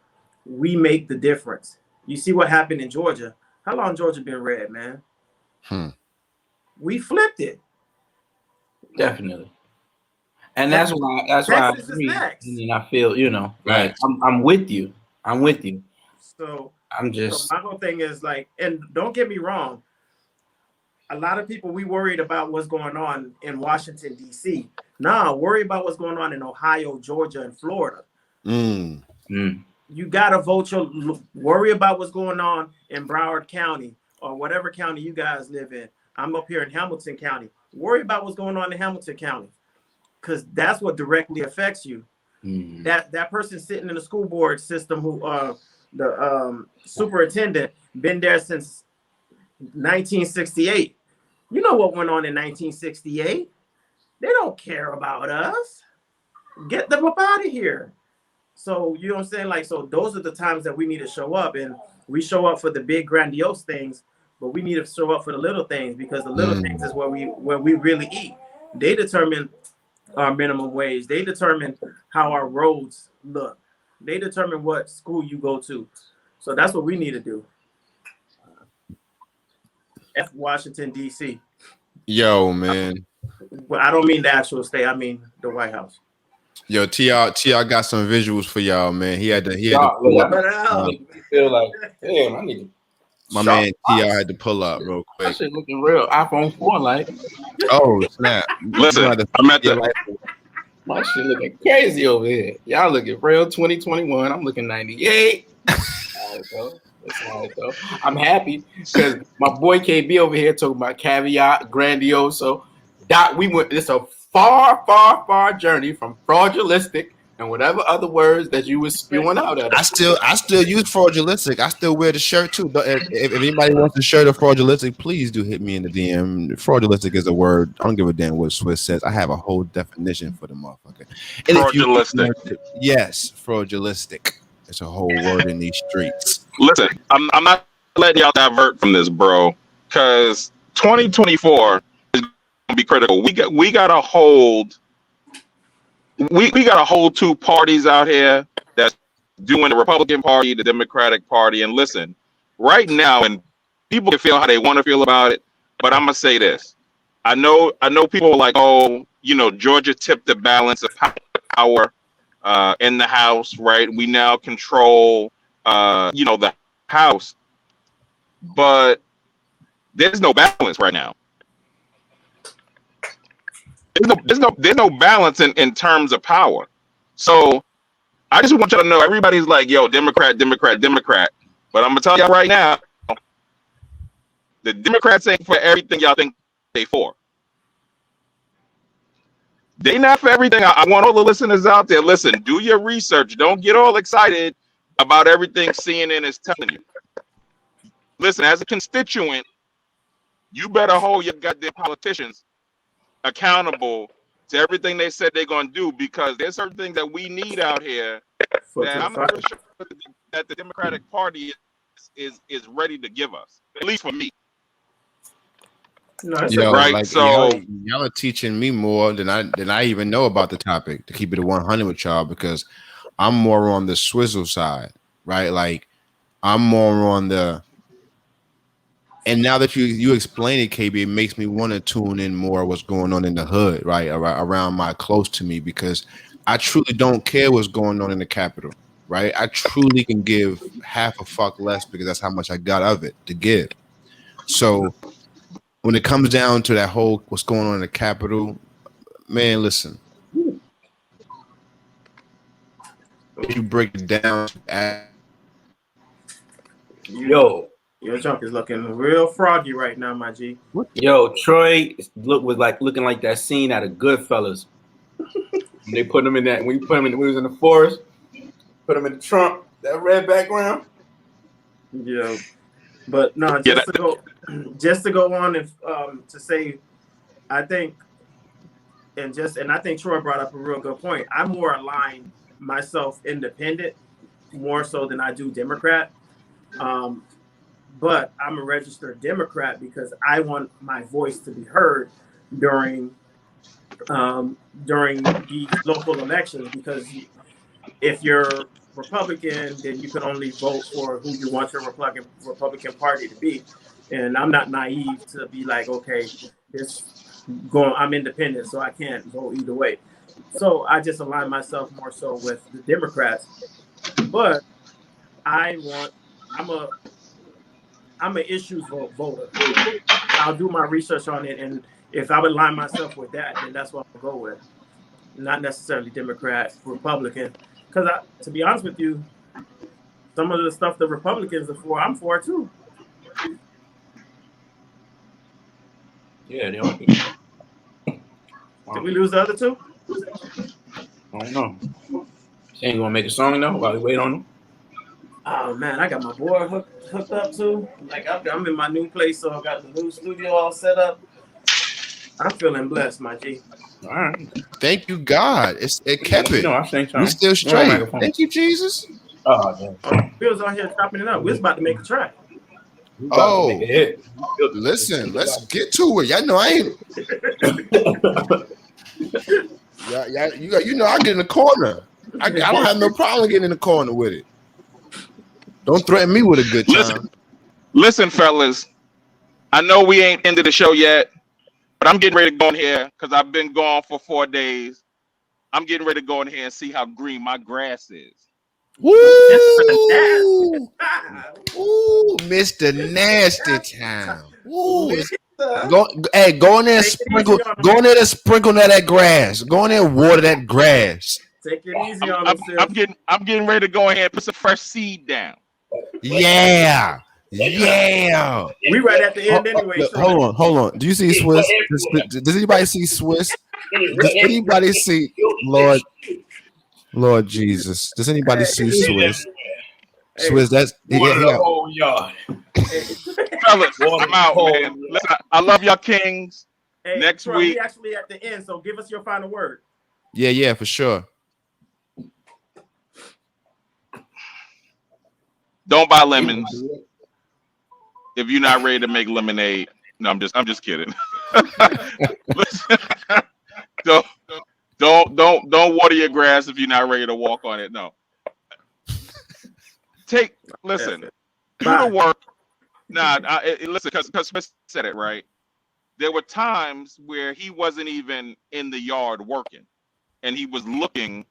we make the difference. You see what happened in Georgia? How long Georgia been red, man? We flipped it. definitely. And that's why I agree. And I feel, like I'm with you. I'm with you. So I'm just my whole thing is like, and don't get me wrong, a lot of people, we worried about what's going on in Washington, D.C. Nah, worry about what's going on in Ohio, Georgia, and Florida. Mm. You got to vote your, worry about what's going on in Broward County or whatever county you guys live in. I'm up here in Hamilton County. Worry about what's going on in Hamilton County, because that's what directly affects you. That person sitting in the school board system, who the superintendent, been there since 1968. You know what went on in 1968? They don't care about us. Get them up out of here. So, you know what I'm saying? Like, so those are the times that we need to show up, and we show up for the big grandiose things, but we need to show up for the little things, because the little things is where we really eat. They determine our minimum wage. They determine how our roads look. They determine what school you go to. So that's what we need to do. F Washington, D.C. Yo, man. Well, I don't mean the actual state. I mean the White House. Yo, T.R. got some visuals for y'all, man. He had to feel like, damn, I need my man T.R. had to pull up real quick. that shit looking real iPhone 4 like. Oh, snap. Listen, I'm at the My shit looking crazy over here. Y'all looking real 2021. I'm looking 98. That's all right, though. I'm happy because my boy KB over here talking about caveat, grandioso. We went. It's a far journey from fraudulistic and whatever other words that you was spewing out at us. I still use fraudulistic. I still wear the shirt too. If anybody wants a shirt of fraudulistic, please do hit me in the DM. Fraudulistic is a word. I don't give a damn what Swiss says. I have a whole definition for the motherfucker. Fraudulistic. Yes, fraudulistic. It's a whole word in these streets. Listen, I'm not letting y'all divert from this, bro, because 2024 is going to be critical. We got to hold. We got to hold two parties out here that's doing the Republican Party, the Democratic Party. And listen, right now, and people can feel how they want to feel about it, but I'm gonna say this: I know people are like, oh, you know, Georgia tipped the balance of power in the House, right? We now control, the House, but there's no balance right now. There's no balance in terms of power. So I just want y'all to know, everybody's like, yo, Democrat. But I'm gonna tell y'all right now, the Democrats ain't for everything y'all think they for. They not for everything. I want all the listeners out there, listen, do your research. Don't get all excited about everything CNN is telling you. Listen, as a constituent, you better hold your goddamn politicians accountable to everything they said they're going to do, because there's certain things that we need out here that I'm not really sure that the Democratic Party is ready to give us, at least for me. No, right. Like, so y'all are teaching me more than I even know about the topic, to keep it 100 with y'all, because I'm more on the swizzle side, right? Like, I'm more on the. And now that you explain it, KB, it makes me want to tune in more what's going on in the hood, right, around my close to me, because I truly don't care what's going on in the Capitol, right? I truly can give half a fuck less, because that's how much I got of it to give. So when it comes down to that whole what's going on in the Capitol, man, listen. You break it down. Yo. Your junk is looking real froggy right now, my G. Yo, Troy was like looking like that scene out of Goodfellas. They put him in that. We was in the forest. Put him in the trunk. That red background. Yeah, but no, just to go on and to say, I think, and I think Troy brought up a real good point. I'm more aligned myself independent, more so than I do Democrat. But I'm a registered Democrat because I want my voice to be heard during these local elections. Because if you're Republican, then you can only vote for who you want your Republican Party to be. And I'm not naive to be like, okay, I'm independent, so I can't vote either way. So I just align myself more so with the Democrats. But I'm an issues voter. I'll do my research on it, and if I would line myself with that, then that's what I'll go with. Not necessarily Democrat, Republican, because to be honest with you, some of the stuff the Republicans are for, I'm for too. Yeah, they are. Did we lose the other two? I don't know. Ain't gonna make a song though while we wait on them. Oh man, I got my board hooked up too. Like I'm in my new place, so I got the new studio all set up. I'm feeling blessed, my G. All right. Thank you, God. It kept it. No, I think so. We still straight. Thank you, Jesus. Oh, damn. We was out here chopping it up. We was about to make a track. Oh, listen, let's get to it. Y'all know I ain't. Yeah, you know I get in the corner. I don't have no problem getting in the corner with it. Don't threaten me with a good time. Listen, fellas. I know we ain't ended the show yet, but I'm getting ready to go in here because I've been gone for 4 days. I'm getting ready to go in here and see how green my grass is. Woo! Ooh, Mr. Nasty Town. Ooh. Go in there and sprinkle. Go in there and sprinkle that grass. Go in there and water that grass. Take it easy on them. I'm getting ready to go ahead and put some fresh seed down. Yeah. We right at the end anyway. Look, hold on. Do you see Swiss? Does anybody see Swiss? Does anybody see Lord Jesus? Does anybody see Swiss? Swiss, that's whole yard. Fellas, I'm out, man. Listen, I love y'all Kings. Hey, next Troy, week. We actually at the end, so give us your final word. Yeah, for sure. Don't buy lemons if you're not ready to make lemonade. No, I'm just kidding. Listen, don't water your grass if you're not ready to walk on it. No. Listen. Do the work. Listen, because Smith said it right. There were times where he wasn't even in the yard working, and he was looking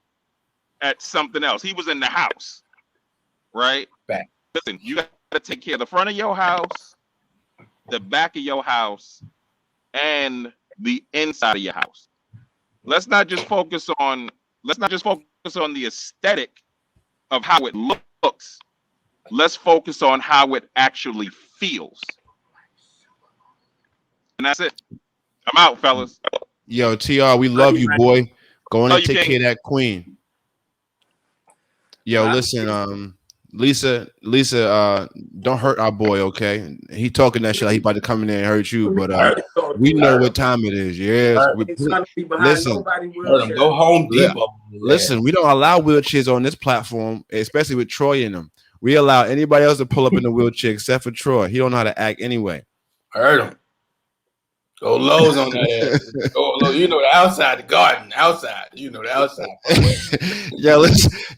at something else. He was in the house, right? Back. Listen, you got to take care of the front of your house, the back of your house, and the inside of your house. Let's not just focus on the aesthetic of how it looks. Let's focus on how it actually feels. And that's it. I'm out, fellas. Yo, TR, we love you, boy. Go in and take care of that queen. Yo, listen, Lisa, don't hurt our boy, okay? He talking that shit like he about to come in there and hurt you, but we know what time it is. Yes. Listen, go Home Depot. Listen, we don't allow wheelchairs on this platform, especially with Troy in them. We allow anybody else to pull up in the wheelchair except for Troy. He don't know how to act anyway. Hurt him. Go Lowe's on that ass. Go Low. You know the outside, the garden, outside. You know the outside.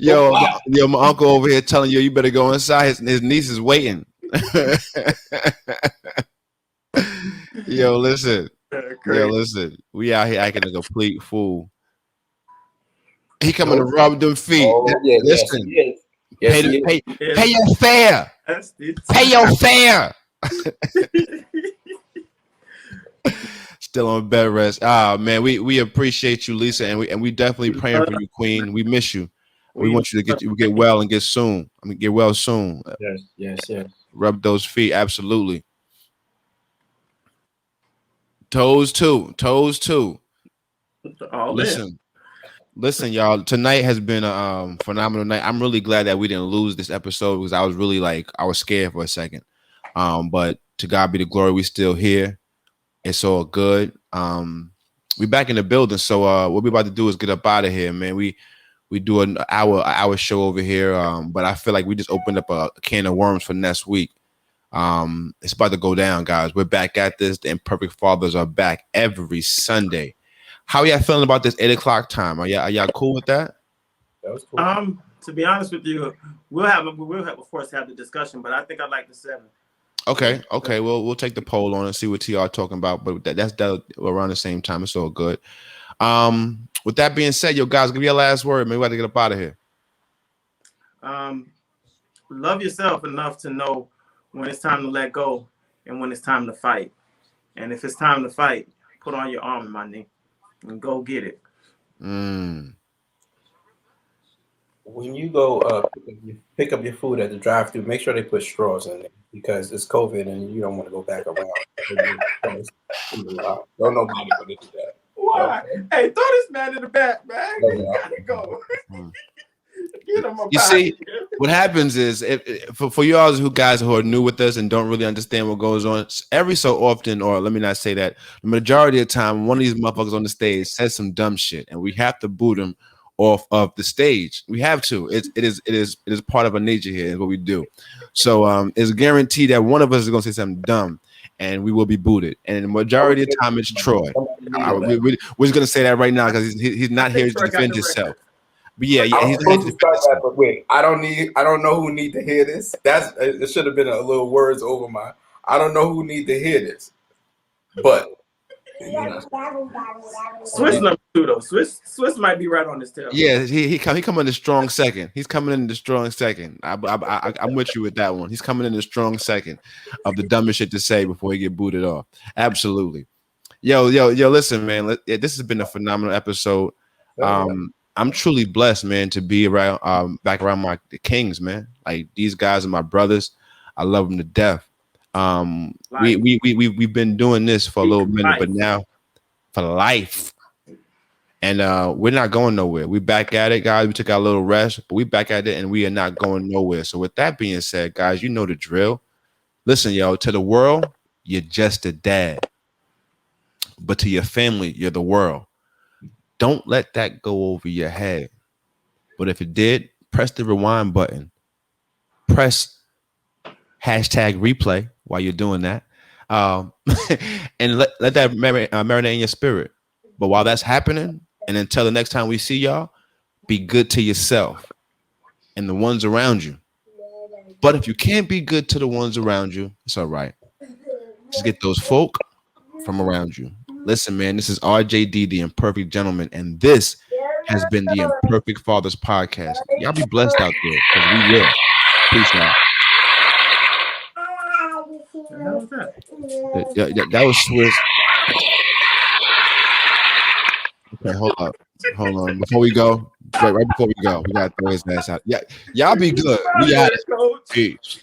Yo, my uncle over here telling you better go inside. His niece is waiting. Yo, listen. We out here acting a complete fool. He coming to rub them feet. Listen. Pay your fare. Pay your fare. Still on bed rest. Man, we appreciate you, Lisa, and we definitely praying for you, Queen. We miss you. We want you to get well and get well soon. Yes. Rub those feet, absolutely. Toes too. Listen, y'all. Tonight has been a phenomenal night. I'm really glad that we didn't lose this episode because I was scared for a second. But to God be the glory, we still here. It's all good. We back in the building. So what we about to do is get up out of here, man. We do an hour show over here. But I feel like we just opened up a can of worms for next week. It's about to go down, guys. We're back at this. The Imperfect Fathers are back every Sunday. How y'all feeling about this 8:00 time? Are y'all cool with that? That was cool. To be honest with you, we'll have of course have the discussion, but I think I like the 7. Okay. We'll take the poll on and see what TR talking about, but that's around the same time. It's all good. With that being said, yo guys, give me your last word. Maybe we have to get up out of here. Love yourself enough to know when it's time to let go and when it's time to fight. And if it's time to fight, put on your armor, my nigga, and go get it. When you go pick up your food at the drive-thru, make sure they put straws in there because it's COVID and you don't want to go back around. Don't nobody want to do that. Why? Hey, throw this man in the back, man. He gotta go. Get him up. You see, what happens is for y'all guys who are new with us and don't really understand what goes on, every so often, or let me not say that, the majority of the time, one of these motherfuckers on the stage says some dumb shit, and we have to boot him off of the stage. We have to. It is part of our nature here. Is what we do. So it's guaranteed that one of us is gonna say something dumb, and we will be booted. And the majority of the time, it's Troy. We're just gonna say that right now because he's not here to defend himself. But yeah, he's supposed to start that. But wait, I don't know who need to hear this. It should have been a little words over my. I don't know who need to hear this, but. Swiss number 2 though. Swiss might be right on his tail. Yeah, he come in the strong second. He's coming in the strong second. I'm with you with that one. He's coming in the strong second of the dumbest shit to say before he get booted off. Absolutely. Yo, listen, man. This has been a phenomenal episode. I'm truly blessed, man, to be around back around the Kings, man. Like these guys are my brothers. I love them to death. We've been doing this for a little minute, but now for life. And we're not going nowhere. We back at it, guys. We took our little rest, but we back at it and we are not going nowhere. So with that being said, guys, you know the drill. Listen, yo, to the world, you're just a dad. But to your family, you're the world. Don't let that go over your head. But if it did, press the rewind button. Press hashtag replay while you're doing that. And let that marinate in your spirit. But while that's happening, and until the next time we see y'all, be good to yourself and the ones around you. But if you can't be good to the ones around you, it's all right. Just get those folk from around you. Listen, man, this is RJD, the Imperfect Gentleman, and this has been the Imperfect Fathers Podcast. Y'all be blessed out there, because we will. Peace out. That was Swiss. Okay, hold on. Before we go, right before we go, we gotta throw his ass out. Yeah, y'all be good. We got it. Peace.